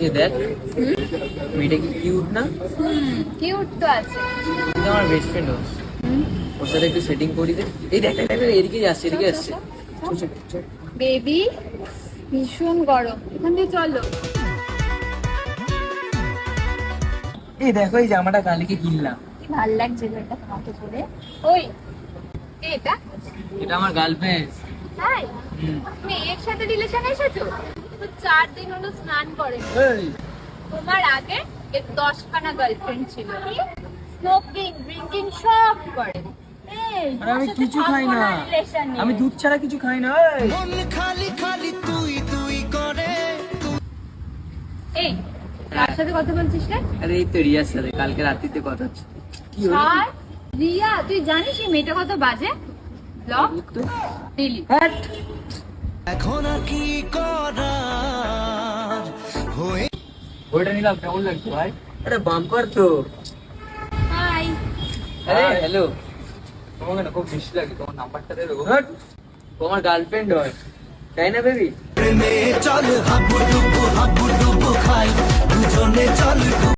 এ দেখ, মেয়েটা কি কিউট না? কিউট তো আছে। কিন্তু আমার বেস্ট ফ্রেন্ড ও, ওর সাথে একটু সেটিং করি দে। এই দেখ দেখ দেখ, এদিকে যাচ্ছে, এদিকে আসছে। চল চল চল। বেবি ভীষণ গরম, এখান দিয়ে চলো। এই দেখো, এই জামাটা কালকে কিনলাম। কি ভাল লাগছে গো এটা তোমাকে পরে। ওই এটা এটা আমার গার্লফ্রেন্ড। হাই, তুমি এর সাথে রিলেশন এসেছো? তো 4 দিন হলো স্নান করে। তোমার আগে এর 10খানা গার্লফ্রেন্ড ছিল। স্মোকিং ড্রিঙ্কিং সব করে। এই আরে আমি কিছু খাই না, আমি দুধ ছাড়া কিছু খাই না। খালি খালি তুই তুই করে। এই কার সাথে কথা বলছিস রে? আরে এই তো রিয়ার সাথে কালকে রাত্রিতে কথা হচ্ছে। কি হলো? আর রিয়া, তুই জানিস এই মেয়েটা কত বাজে? ব্লক দিলি। এখন আর কি করার হয়ে ওইটা নিলাম, কেমন লাগছে ভাই? আরে বাম্পার তো। হাই। আরে হ্যালো, তোমাকে না খুব মিষ্টি লাগে, তোমার নাম্বারটা দেবে গো। তোমার গার্লফ্রেন্ড হয় তাই না বেবি? প্রেমে চল হাবুডুবু খাই দুজনে চল